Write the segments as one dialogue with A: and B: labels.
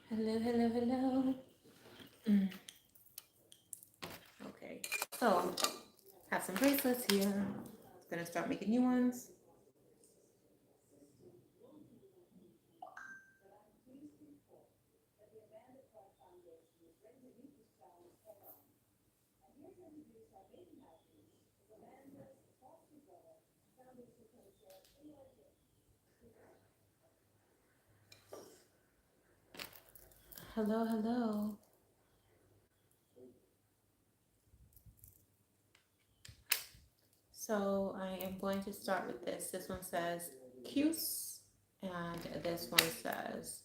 A: Hello, hello, hello. Mm, okay, so have some bracelets here. Gonna start making new ones. Hello, hello. So I am going to start with this. This one says Cuse, and this one says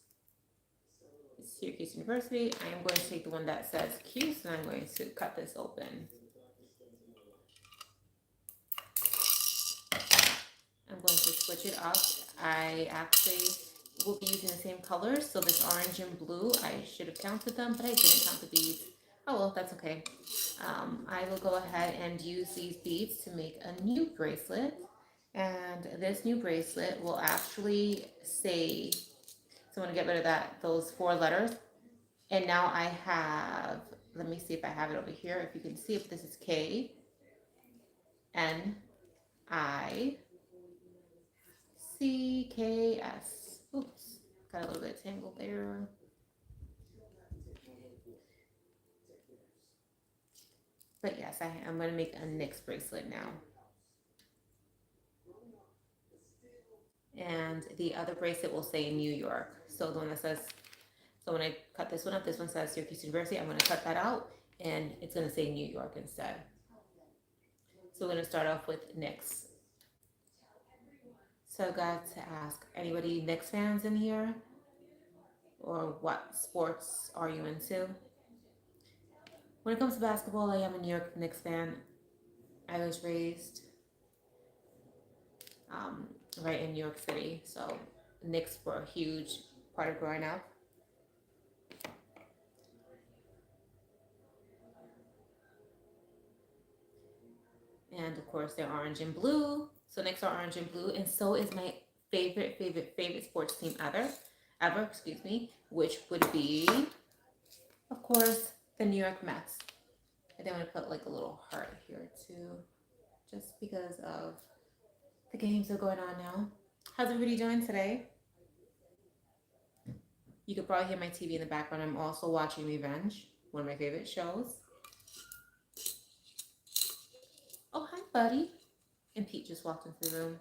A: Syracuse University. I am going to take the one that says Cuse, and I'm going to cut this open. I'm going to switch it up. I actually will be using the same colors. So this orange and blue, I should have counted them, but I didn't count the beads. Oh well, that's okay. I will go ahead and use these beads to make a new bracelet. And this new bracelet will actually say, so I'm gonna get rid of those 4 letters. And now I have, let me see if I have it over here. If you can see if this is K, N, I, CKS. Oops, got a little bit tangled there. But yes, I'm going to make a NYX bracelet now. And the other bracelet will say New York. So the one that says, so when I cut this one up, this one says Syracuse University. I'm going to cut that out and it's going to say New York instead. So we're going to start off with NYX. So I got to ask, anybody Knicks fans in here? Or what sports are you into? When it comes to basketball, I am a New York Knicks fan. I was raised right in New York City, so Knicks were a huge part of growing up. And of course, they're orange and blue. So Knicks are orange and blue, and so is my favorite sports team ever, excuse me, which would be, of course, the New York Mets. I then want to put like a little heart here too, just because of the games that are going on now. How's everybody doing today? You could probably hear my TV in the background. I'm also watching Revenge, one of my favorite shows. Oh, hi, buddy. And Pete just walked into the room.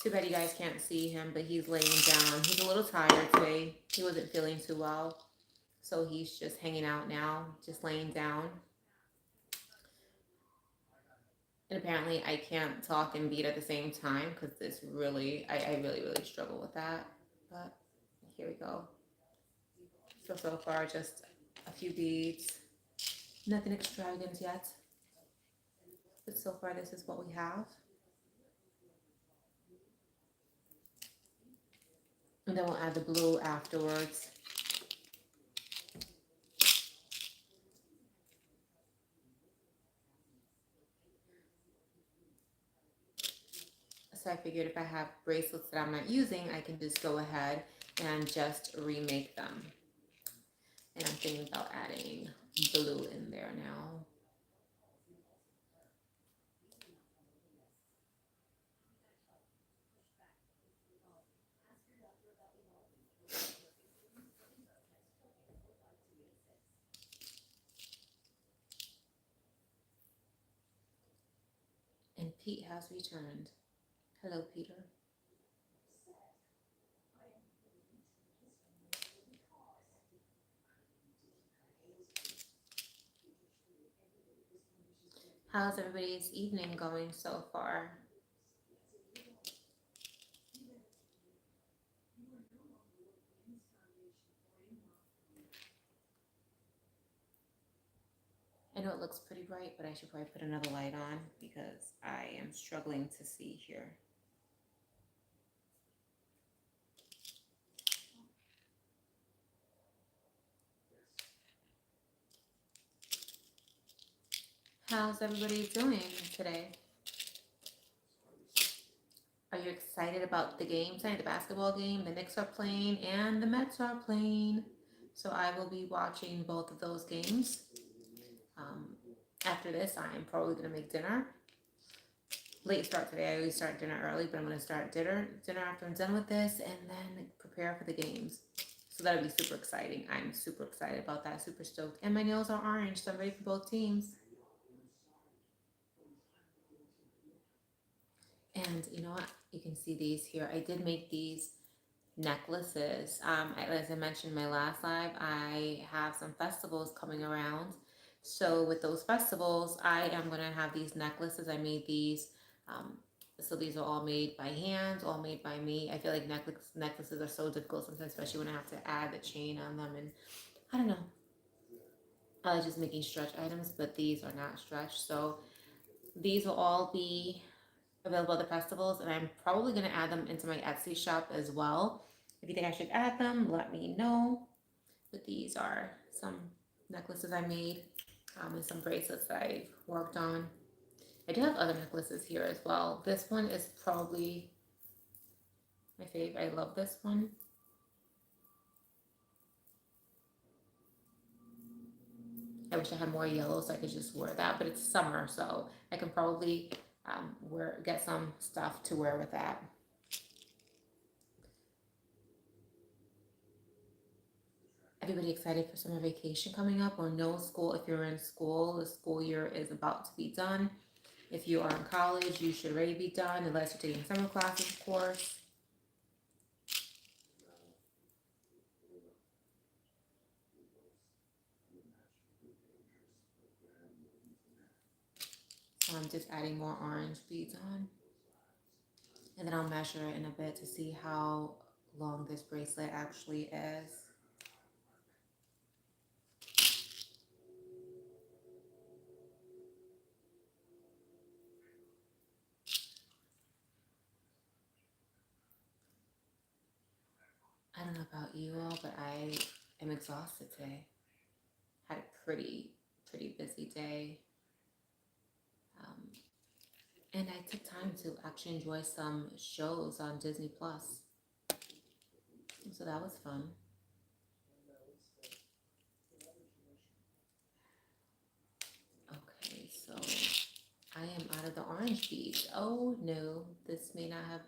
A: Too bad you guys can't see him, but he's laying down. He's a little tired today. He wasn't feeling too well. So he's just hanging out now, just laying down. And apparently I can't talk and beat at the same time because this really, I really, really struggle with that. But here we go. So far, just a few beads. Nothing extravagant yet. But so far, this is what we have. And then we'll add the blue afterwards. So I figured if I have bracelets that I'm not using, I can just go ahead and just remake them. And I'm thinking about adding blue in there now. And Pete has returned. Hello, Peter. How's everybody's evening going so far? I know it looks pretty bright, but I should probably put another light on because I am struggling to see here. How's everybody doing today? Are you excited about the game tonight, the basketball game? The Knicks are playing and the Mets are playing. So I will be watching both of those games. Um, After this, I'm probably going to make dinner. Late start today. I always start dinner early, but I'm going to start dinner after I'm done with this, and then prepare for the games. So that'll be super exciting. I'm super excited about that. Super stoked. And my nails are orange, so I'm ready for both teams. And you know what? You can see these here. I did make these necklaces. As I mentioned in my last live, I have some festivals coming around. So with those festivals, I am going to have these necklaces. I made these. Um, so these are all made by hand, all made by me. I feel like necklaces are so difficult sometimes, especially when I have to add the chain on them. And I don't know. I was just making stretch items, but these are not stretch. So these will all be available at the festivals, and I'm probably going to add them into my Etsy shop as well. If you think I should add them, let me know. But these are some necklaces I made, and some bracelets that I worked on. I do have other necklaces here as well. This one is probably my favorite. I love this one. I wish I had more yellow so I could just wear that, but it's summer, so I can probably get some stuff to wear with that. Everybody excited for summer vacation coming up, or no school? If you're in school, the school year is about to be done. If you are in college, you should already be done, unless you're taking summer classes, of course. So I'm just adding more orange beads on. And then I'll measure it in a bit to see how long this bracelet actually is. I don't know about you all, but I am exhausted today. Had a pretty busy day. And I took time to actually enjoy some shows on Disney Plus. So that was fun. Okay, so I am out of the orange beads. Oh no, this may not have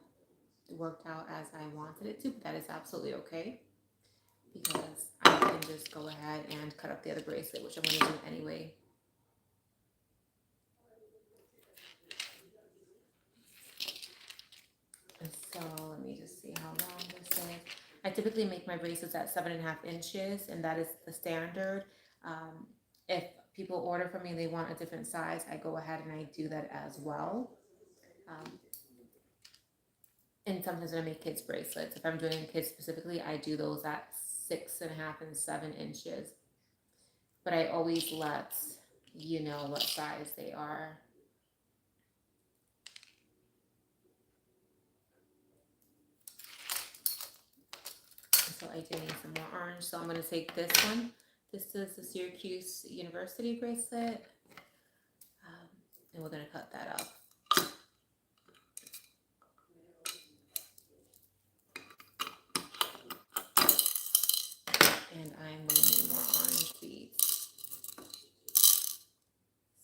A: worked out as I wanted it to, but that is absolutely okay, because I can just go ahead and cut up the other bracelet, which I'm going to do anyway. And so let me just see how long this is. I typically make my bracelets at 7.5 inches, and that is the standard. If people order from me and they want a different size, I go ahead and I do that as well. And sometimes when I make kids bracelets, if I'm doing kids specifically, I do those at 6.5 and 7 inches. But I always let you know what size they are. So I do need some more orange. So I'm going to take this one. This is the Syracuse University bracelet. And we're going to cut that up. And I'm going to need more orange beads.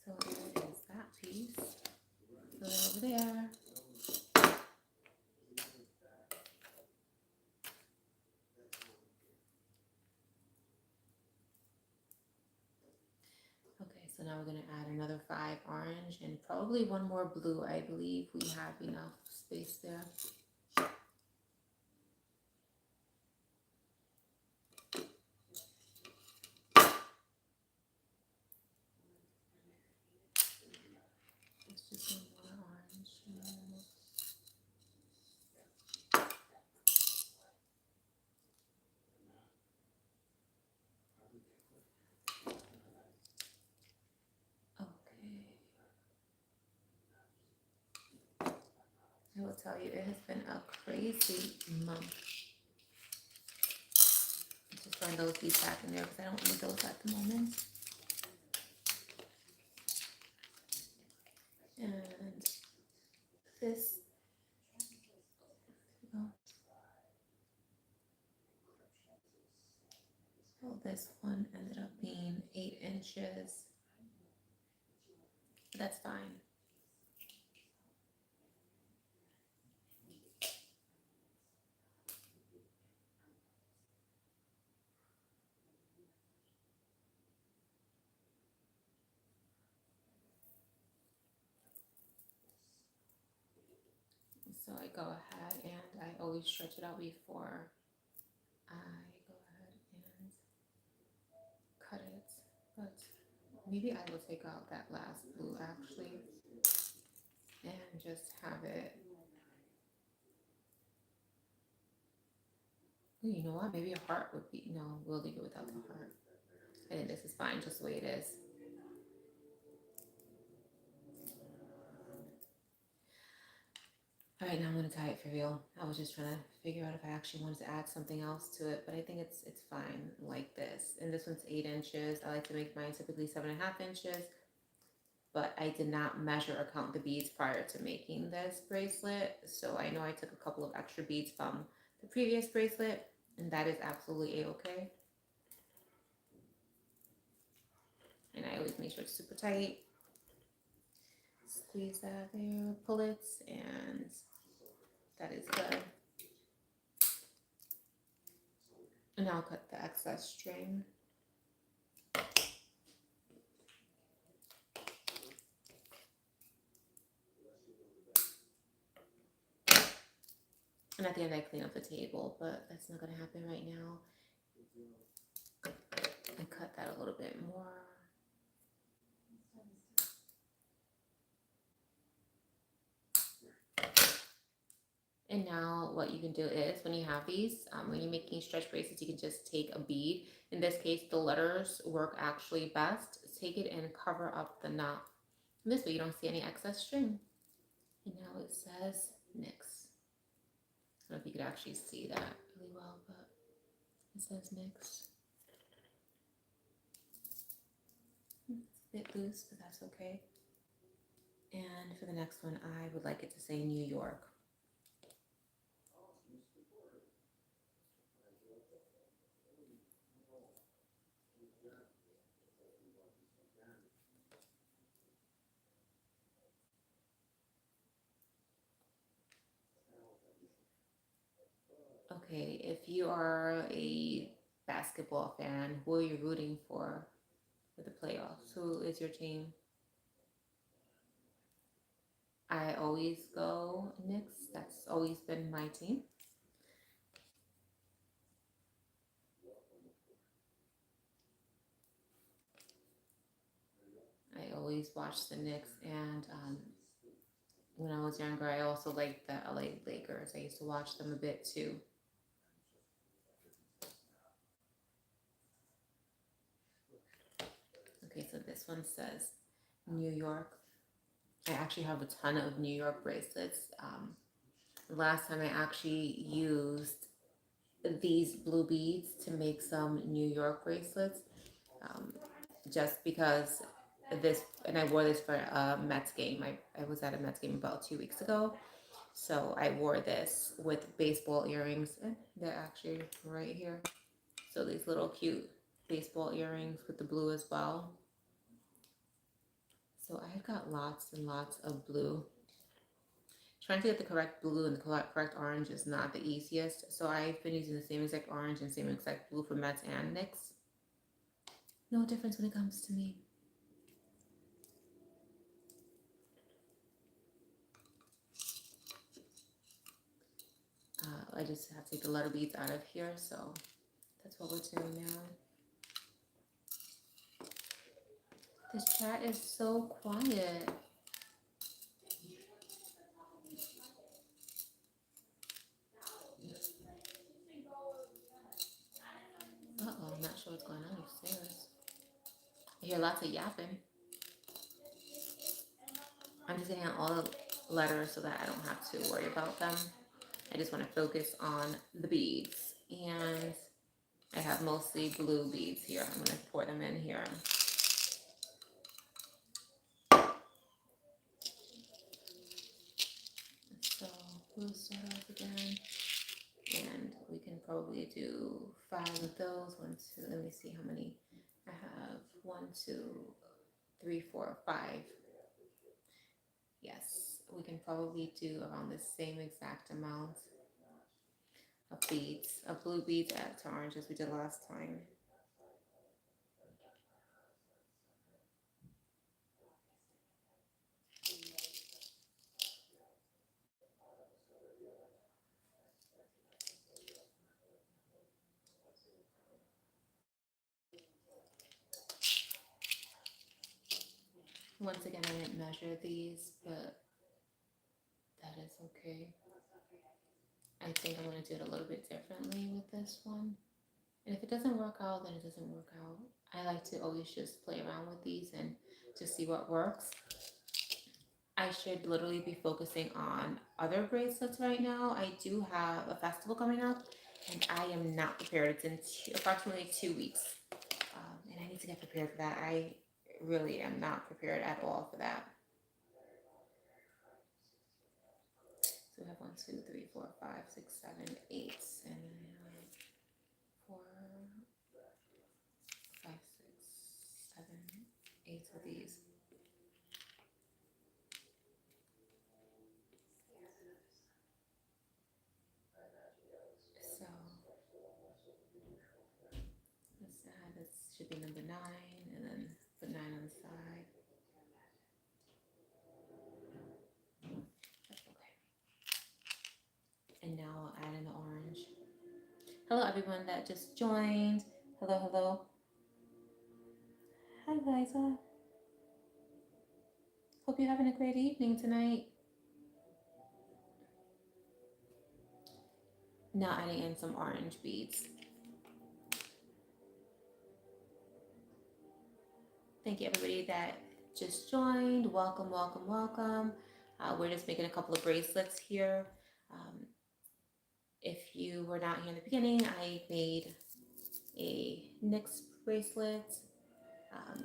A: So there is that piece. Put it over there. Okay, so now we're going to add another 5 orange and probably one more blue. I believe we have enough space there. I will tell you, it has been a crazy month. Just throwing those beads back in there because I don't need those at the moment. And this, oh, this one ended up being 8 inches. But that's fine. So I go ahead and I always stretch it out before I go ahead and cut it. But maybe I will take out that last blue actually and just have it. Ooh, you know what? Maybe a heart would be, no, we'll leave it without the heart. I think this is fine just the way it is. All right, now I'm gonna tie it for real. I was just trying to figure out if I actually wanted to add something else to it, but I think it's fine like this. And this one's 8 inches. I like to make mine typically 7.5 inches, but I did not measure or count the beads prior to making this bracelet. So I know I took a couple of extra beads from the previous bracelet, and that is absolutely a-okay. And I always make sure it's super tight. Squeeze that there, pull it, and that is good. And I'll cut the excess string. And at the end I clean up the table, but that's not gonna happen right now. I cut that a little bit more. And now what you can do is when you have these, when you're making stretch bracelets, you can just take a bead. In this case, the letters work actually best. Take it and cover up the knot. And this way you don't see any excess string. And now it says NYX. I don't know if you could actually see that really well, but it says NYX. It's a bit loose, but that's okay. And for the next one, I would like it to say New York. Okay, if you are a basketball fan, who are you rooting for the playoffs? Who is your team? I always go Knicks. That's always been my team. I always watch the Knicks, and when I was younger, I also liked the LA Lakers. I used to watch them a bit too. Okay, so this one says New York. I actually have a ton of New York bracelets. Last time I actually used these blue beads to make some New York bracelets, just because this, and I wore this for a Mets game. I was at a Mets game about 2 weeks ago. So I wore this with baseball earrings. They're actually right here. So these little cute baseball earrings with the blue as well. So I've got lots and lots of blue. Trying to get the correct blue and the correct orange is not the easiest. So I've been using the same exact orange and same exact blue for Mets and Knicks. No difference when it comes to me. I just have to take the letter beads out of here, so that's what we're doing now. This chat is so quiet. Uh-oh, I'm not sure what's going on upstairs. I hear lots of yapping. I'm just getting out all the letters so that I don't have to worry about them. I just want to focus on the beads. And I have mostly blue beads here. I'm going to pour them in here. So we'll start off again. And we can probably do 5 of those. 1, 2, let me see how many I have. 1, 2, 3, 4, 5. Yes, we can probably do around the same exact amount of beads, of blue beads to orange as we did last time. Once again, I didn't measure these, but that is okay. I think I'm going to do it a little bit differently with this one. And if it doesn't work out, then it doesn't work out. I like to always just play around with these and to see what works. I should literally be focusing on other bracelets right now. I do have a festival coming up and I am not prepared. It's in approximately 2 weeks. And I need to get prepared for that. I really am not prepared at all for that. So we have 1, 2, 3, 4, 5, 6, 7, 8, and then I have 4, 5, 6, 7, 8 of these. So this should be number 9, and then put 9 on the side. That's okay. And now I'll add in the orange. Hello, everyone that just joined. Hello, hello. Hi, Liza. Hope you're having a great evening tonight. Now adding in some orange beads. Thank you, everybody that just joined. Welcome, welcome, welcome. We're just making a couple of bracelets here. If you were not here in the beginning, I made a NYX bracelet,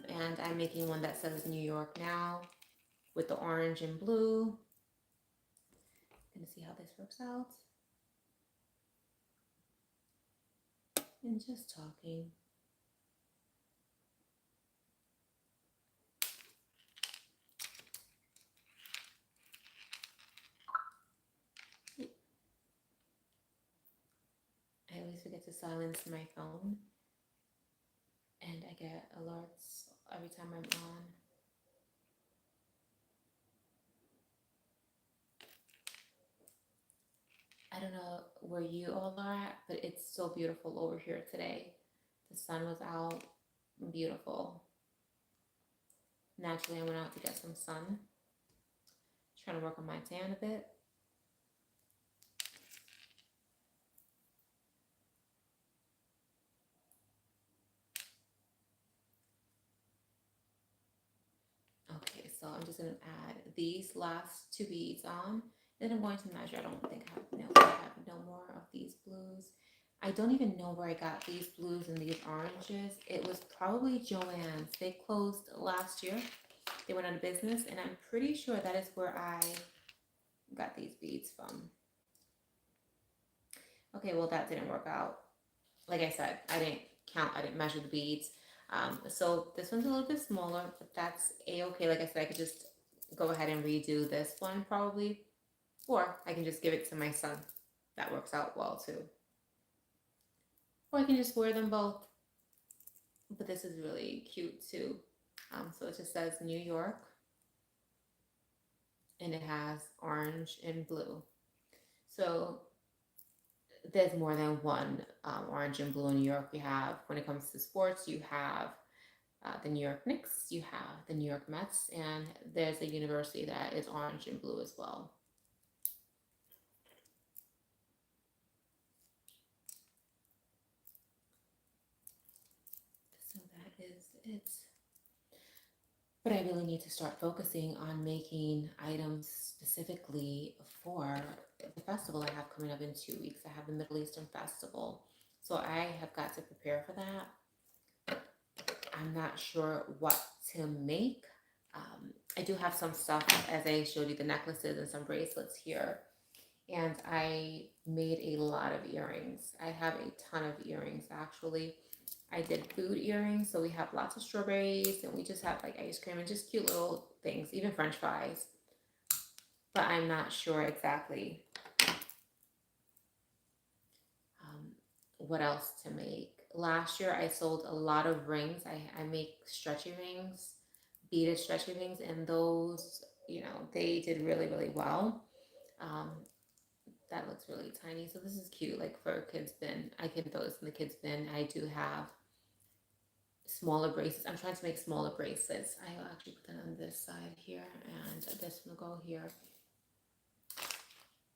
A: and I'm making one that says New York now with the orange and blue. Gonna see how this works out. And just talking. I always forget to silence my phone, and I get alerts every time I'm on. I don't know where you all are at, but it's so beautiful over here today. The sun was out, beautiful. Naturally, I went out to get some sun. Trying to work on my tan a bit. Okay, so I'm just gonna add these last 2 beads on. Then I'm going to measure. I don't think I have no more of these blues. I don't even know where I got these blues and these oranges. It was probably Joann's. They closed last year. They went out of business, and I'm pretty sure that is where I got these beads from. Okay, well, that didn't work out. Like I said, I didn't measure the beads. So this one's a little bit smaller, but that's a-okay. Like I said, I could just go ahead and redo this one probably, or I can just give it to my son. That works out well too. Or I can just wear them both. But this is really cute too. So it just says New York, and it has orange and blue. So there's more than one orange and blue in New York. You have, when it comes to sports, you have the New York Knicks, you have the New York Mets, and there's a university that is orange and blue as well. So that is it. But I really need to start focusing on making items specifically for the festival I have coming up in 2 weeks. I have the Middle Eastern Festival. So I have got to prepare for that. I'm not sure what to make. I do have some stuff, as I showed you, the necklaces and some bracelets here. and I made a lot of earrings. I have a ton of earrings actually. I did food earrings, so we have lots of strawberries, and we just have like ice cream and just cute little things, even French fries. But I'm not sure exactly what else to make. Last year, I sold a lot of rings. I make stretchy rings, beaded stretchy rings, and those, they did really, really well. Um, that looks really tiny. So this is cute, like for a kid's bin. I can throw this in the kid's bin. I do have smaller bracelets. I'm trying to make smaller bracelets. I will actually put that on this side here, and this will go here.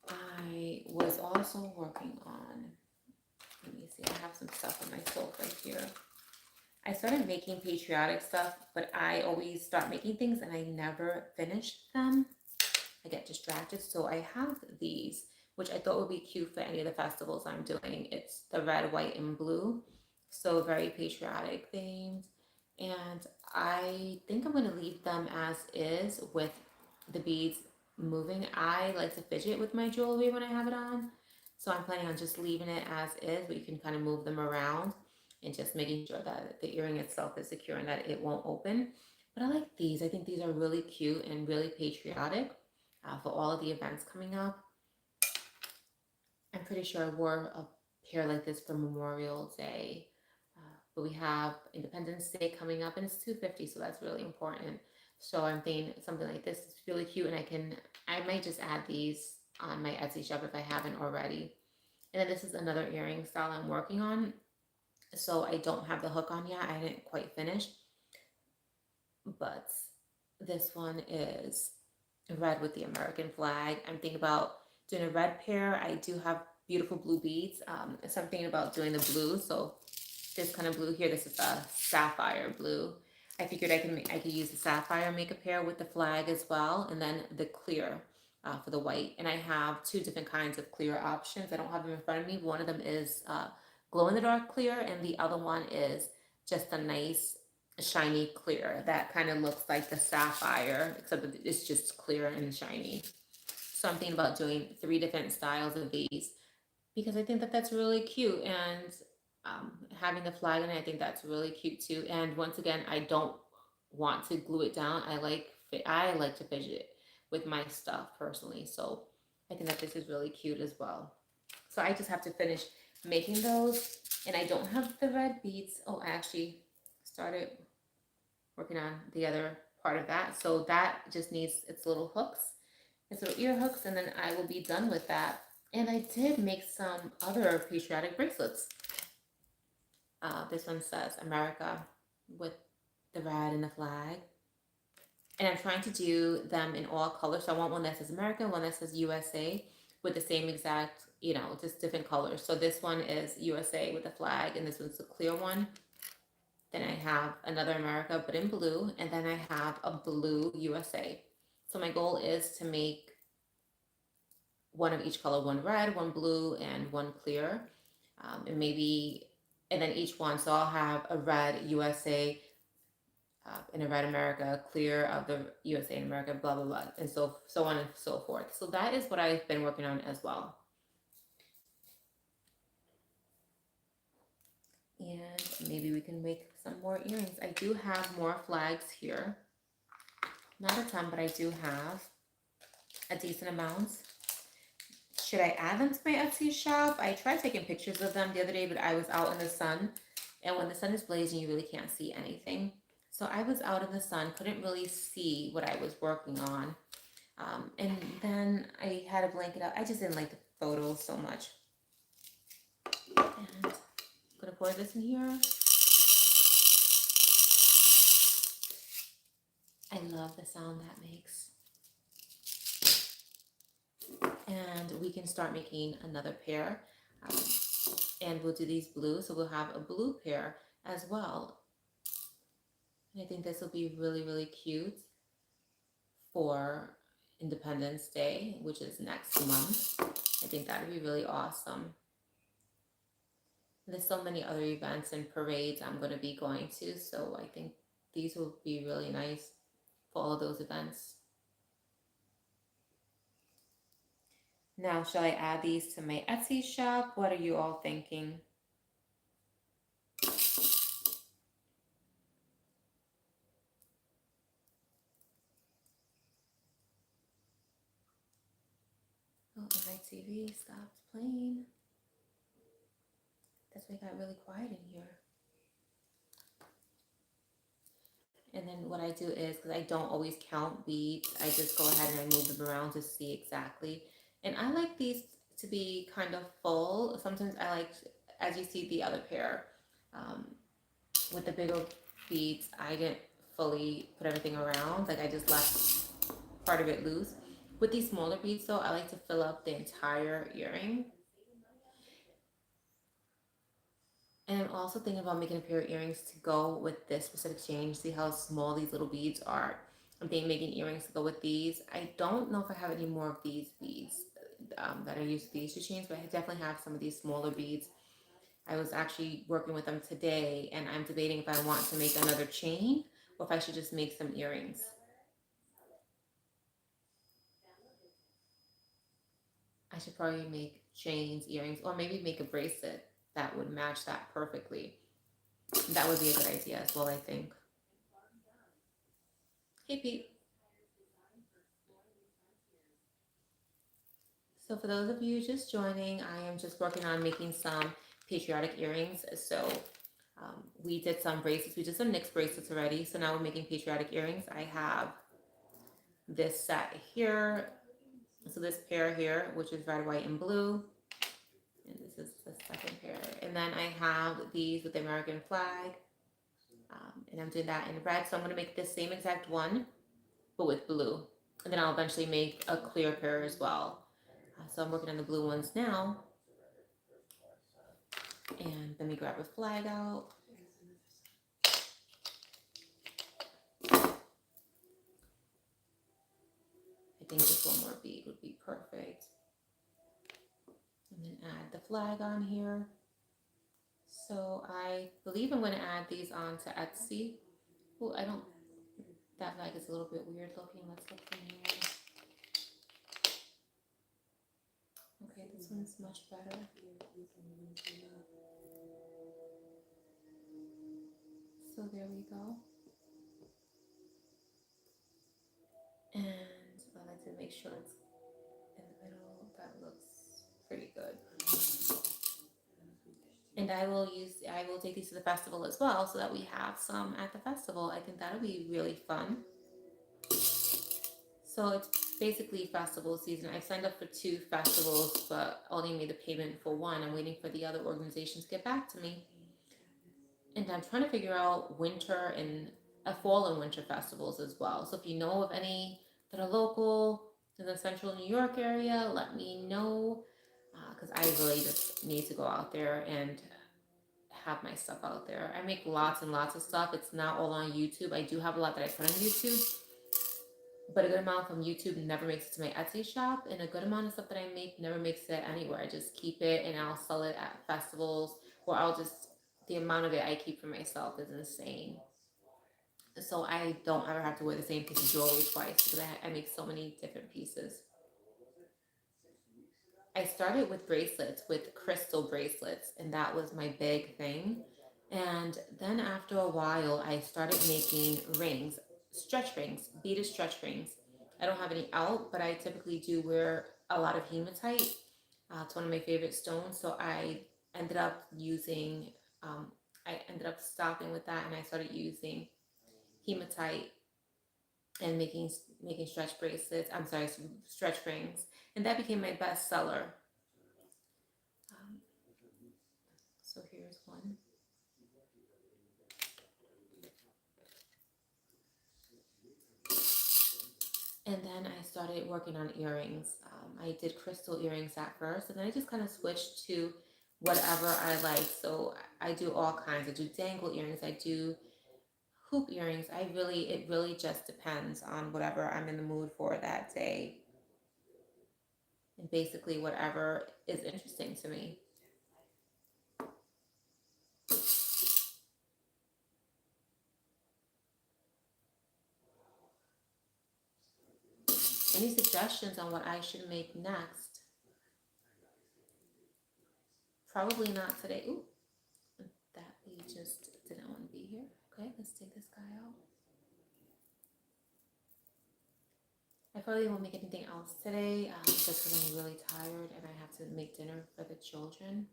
A: I was also working on, let me see, I have some stuff on my sofa here. I started making patriotic stuff, but I always start making things and I never finish them. I get distracted. So I have these, which I thought would be cute for any of the festivals I'm doing. It's the red, white, and blue. So very patriotic themed. And I think I'm going to leave them as is with the beads moving. I like to fidget with my jewelry when I have it on. So I'm planning on just leaving it as is, but you can kind of move them around and just making sure that the earring itself is secure and that it won't open. But I like these. I think these are really cute and really patriotic for all of the events coming up. I'm pretty sure I wore a pair like this for Memorial Day. But we have Independence Day coming up and it's 250, so that's really important. So I'm thinking something like this is really cute, and I might just add these on my Etsy shop if I haven't already. And then this is another earring style I'm working on. So I don't have the hook on yet. I didn't quite finish. But this one is red with the American flag. I'm thinking about doing a red pair. I do have beautiful blue beads. Something about doing the blue. So this kind of blue here, this is a sapphire blue. I figured I could use the sapphire, make a pair with the flag as well, and then the clear for the white. And I have two different kinds of clear options. I don't have them in front of me. One of them is glow in the dark clear, and the other one is just a nice shiny clear that kind of looks like the sapphire, except that it's just clear and shiny. So I'm thinking about doing 3 different styles of these because I think that that's really cute, and having the flag in it, I think that's really cute too. And once again, I don't want to glue it down. I like to fidget with my stuff personally, so I think that this is really cute as well. So I just have to finish making those, and I don't have the red beads. Oh, I actually started working on the other part of that. So that just needs its little hooks, its little ear hooks, and then I will be done with that. And I did make some other patriotic bracelets. This one says America with the red and the flag. And I'm trying to do them in all colors. So I want one that says America, one that says USA with the same exact, just different colors. So this one is USA with the flag, and this one's the clear one. Then I have another America, but in blue, and then I have a blue USA. So my goal is to make one of each color, one red, one blue, and one clear. And then each one. So I'll have a red USA and a red America, clear of the USA and America, blah, blah, blah, and so on and so forth. So that is what I've been working on as well. And maybe we can make some more earrings. I do have more flags here. Not a ton, but I do have a decent amount. Should I add them to my Etsy shop? I tried taking pictures of them the other day, but I was out in the sun. And when the sun is blazing, you really can't see anything. So I was out in the sun, couldn't really see what I was working on. And then I had a blanket out. I just didn't like the photos so much. And I'm gonna pour this in here. I love the sound that makes. And we can start making another pair. And we'll do these blue. So we'll have a blue pair as well. And I think this will be really, really cute for Independence Day, which is next month. I think that would be really awesome. There's so many other events and parades I'm going to be going to, so I think these will be really nice for all of those events. Now, shall I add these to my Etsy shop? What are you all thinking? Oh, and my TV stopped playing. That's why it got really quiet in here. And then what I do is, because I don't always count beads, I just go ahead and I move them around to see exactly. And I like these to be kind of full. Sometimes I like, as you see the other pair, um, with the bigger beads, I didn't fully put everything around. Like I just left part of it loose. With these smaller beads though, I like to fill up the entire earring. And I'm also thinking about making a pair of earrings to go with this specific chain. See how small these little beads are. I'm thinking making earrings to go with these. I don't know if I have any more of these beads that I use these two chains, but I definitely have some of these smaller beads. I was actually working with them today, and I'm debating if I want to make another chain or if I should just make some earrings. I should probably make chains, earrings, or maybe make a bracelet that would match that perfectly. That would be a good idea as well, I think. Hey, Pete. So for those of you just joining, I am just working on making some patriotic earrings. So we did some bracelets. We did some NYX bracelets already. So now we're making patriotic earrings. I have this set here. So this pair here, which is red, white, and blue. And this is the second pair. And then I have these with the American flag. And I'm doing that in red. So I'm going to make the same exact one, but with blue. And then I'll eventually make a clear pair as well. So I'm working on the blue ones now. And let me grab a flag out. I think just one more bead would be perfect. And then add the flag on here. So I believe I'm going to add these on to Etsy. Oh, I don't, that flag is a little bit weird looking. Let's look in here. Okay, this one's much better. So there we go. And I like to make sure it's in the middle. That looks pretty good. And I will take these to the festival as well so that we have some at the festival. I think that'll be really fun. So it's basically festival season. I signed up for 2 festivals, but only made the payment for one. I'm waiting for the other organizations to get back to me. And I'm trying to figure out winter and fall and winter festivals as well. So if you know of any that are local in the central New York area, let me know. Because I really just need to go out there and have my stuff out there. I make lots and lots of stuff. It's not all on YouTube. I do have a lot that I put on YouTube, but a good amount from YouTube never makes it to my Etsy shop, and a good amount of stuff that I make never makes it anywhere. I just keep it and I'll sell it at festivals, or the amount of it I keep for myself is insane. So I don't ever have to wear the same piece of jewelry twice because I make so many different pieces. I started with bracelets, with crystal bracelets, and that was my big thing. And then after a while, I started making rings, stretch rings, beaded stretch rings. I don't have any out, but I typically do wear a lot of hematite. It's one of my favorite stones. So ended up using, I ended up stopping with that, and I started using hematite and making stretch bracelets. I'm sorry, stretch rings, and that became my best seller. Um, so here's one. And then I started working on earrings. I did crystal earrings at first, and then I just kind of switched to whatever I like. So I do all kinds. I do dangle earrings. I do hoop earrings. It really just depends on whatever I'm in the mood for that day, and basically whatever is interesting to me. Any suggestions on what I should make next? Probably not today. Ooh, that we just didn't want to be here. Okay, let's take this guy out. I probably won't make anything else today, just because I'm really tired and I have to make dinner for the children.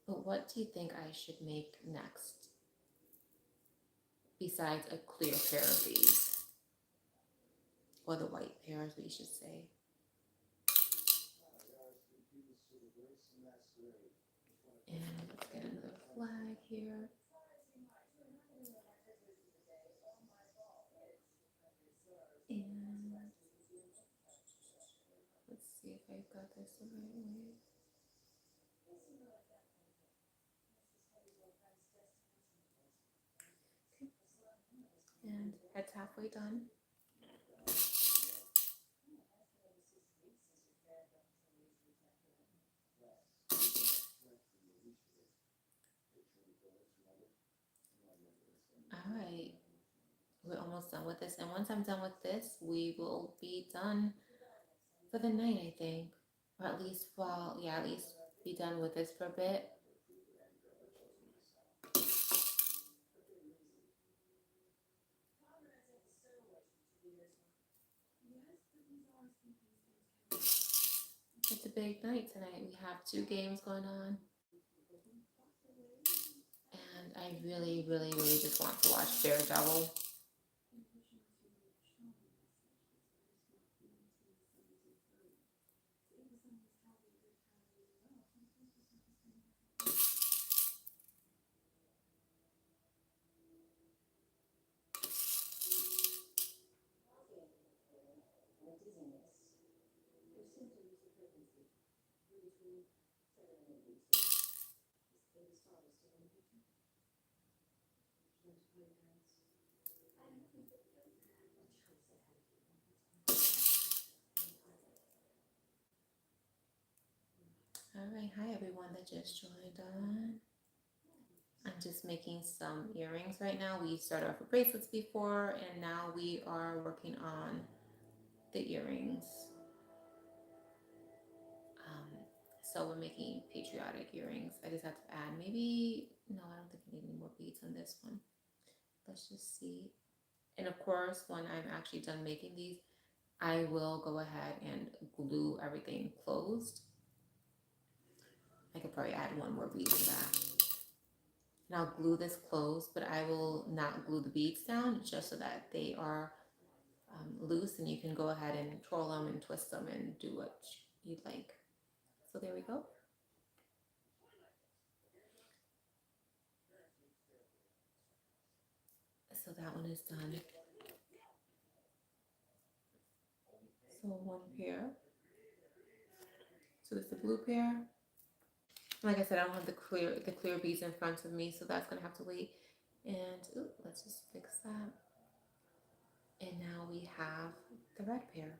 A: But what do you think I should make next? Besides a clear pair of these. Or the white pairs, we should say. And let's get another flag here. And let's see if I've got this the right way. Okay. And head's halfway done. All right, we're almost done with this. And once I'm done with this, we will be done for the night, I think. Or at least, well, yeah, at least be done with this for a bit. It's a big night tonight. We have 2 games going on. And I really, really, really just want to watch Daredevil. All right, hi everyone that just joined on. I'm just making some earrings right now. We started off with bracelets before, and now we are working on the earrings. So we're making patriotic earrings. I just have to add maybe, no, I don't think I need any more beads on this one. Let's just see. And of course, when I'm actually done making these, I will go ahead and glue everything closed. I could probably add one more bead to that. And I'll glue this closed, but I will not glue the beads down just so that they are loose and you can go ahead and twirl them and twist them and do what you'd like. So there we go. So that one is done. So one pair. So there's the blue pair. Like I said, I don't have the clear beads in front of me, so that's gonna have to wait. And ooh, let's just fix that. And now we have the red pair.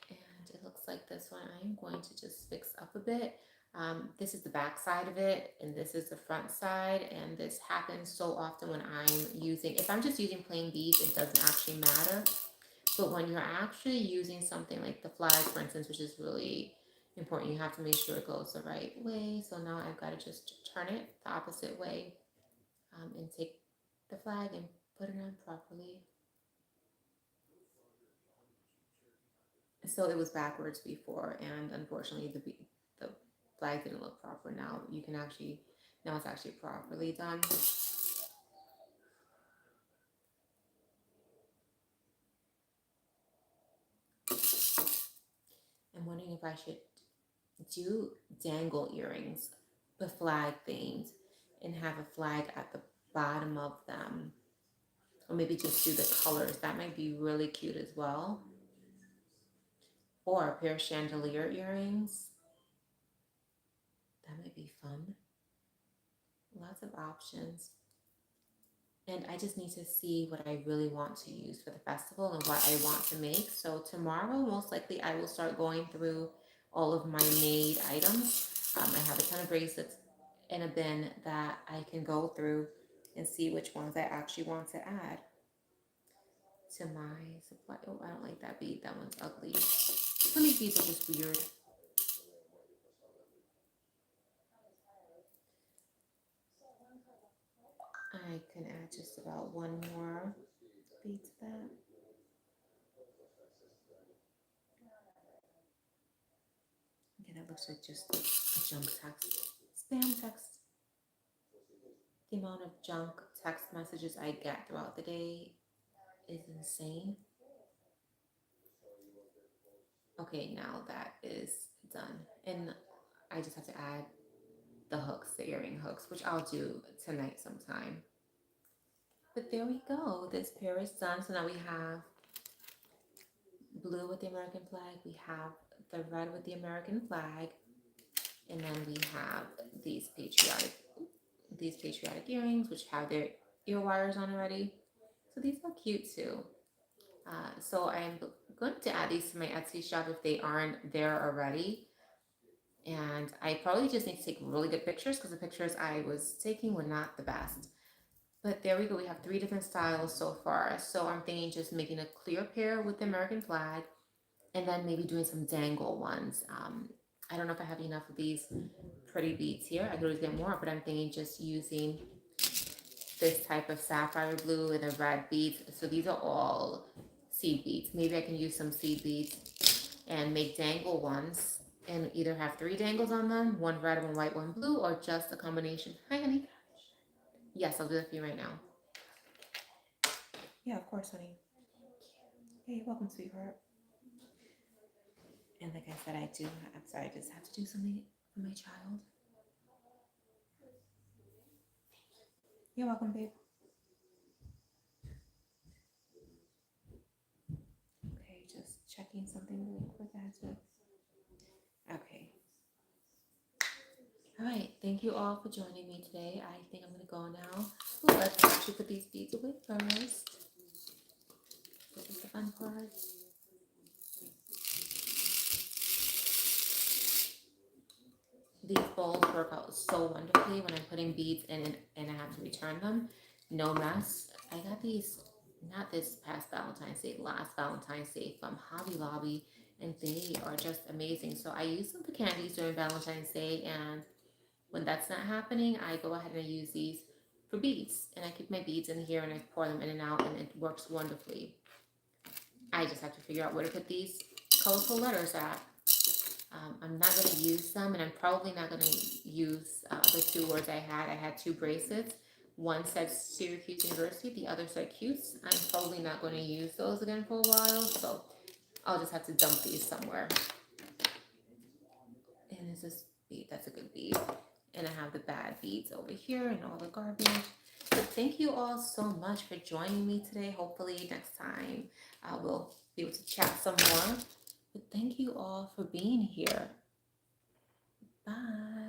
A: And it looks like this one I'm going to just fix up a bit. This is the back side of it, and this is the front side, and this happens so often when I'm using, if I'm just using plain beads, it doesn't actually matter. But when you're actually using something like the flag, for instance, which is really important, you have to make sure it goes the right way. So now I've got to just turn it the opposite way and take the flag and put it on properly. So it was backwards before, and unfortunately the flag didn't look proper. Now you can actually, now it's actually properly done. I'm wondering if I should do dangle earrings, the flag themed, and have a flag at the bottom of them. Or maybe just do the colors. That might be really cute as well. Or a pair of chandelier earrings. That might be fun. Lots of options. And I just need to see what I really want to use for the festival and what I want to make. So tomorrow, most likely, I will start going through all of my made items. I have a ton of bracelets in a bin that I can go through and see which ones I actually want to add to my supply. Oh, I don't like that bead. That one's ugly. Some of these beads are just weird. I can add just about one more bead to that. Okay, that looks like just a junk text. Spam text. The amount of junk text messages I get throughout the day is insane. Okay, now that is done. And I just have to add the hooks, the earring hooks, which I'll do tonight sometime. But there we go. This pair is done. So now we have blue with the American flag. We have the red with the American flag. And then we have these patriotic earrings, which have their ear wires on already. So these are cute too. So I'm going to add these to my Etsy shop if they aren't there already. And I probably just need to take really good pictures because the pictures I was taking were not the best. But there we go. We have 3 different styles so far. So I'm thinking just making a clear pair with the American flag and then maybe doing some dangle ones. I don't know if I have enough of these pretty beads here. I could always get more, but I'm thinking just using this type of sapphire blue and the red beads. So these are all seed beads. Maybe I can use some seed beads and make dangle ones and either have 3 dangles on them, 1 red, 1 white, 1 blue, or just a combination. Hi, honey. Yes, I'll do that for you right now. Yeah, of course, honey. Hey, welcome, sweetheart. And like I said, I'm sorry, I just have to do something for my child. You're welcome, babe. Okay, just checking something really quick. I have to. Okay. All right. Thank you all for joining me today. I think I'm gonna go now. Ooh, let's actually put these beads away first. This is the fun part. These bowls work out so wonderfully when I'm putting beads in and I have to return them. No mess. I got these not this past Valentine's Day, last Valentine's Day from Hobby Lobby, and they are just amazing. So I use them for candies during Valentine's Day, and when that's not happening, I go ahead and I use these for beads, and I keep my beads in here and I pour them in and out, and it works wonderfully. I just have to figure out where to put these colorful letters at. I'm not going to use them, and I'm probably not going to use the 2 words I had. I had 2 bracelets. One said Syracuse University, the other said Cuse. I'm probably not going to use those again for a while, so I'll just have to dump these somewhere. And is this bead? That's a good bead. And I have the bad beads over here and all the garbage. But thank you all so much for joining me today. Hopefully next time we'll be able to chat some more. But thank you all for being here. Bye.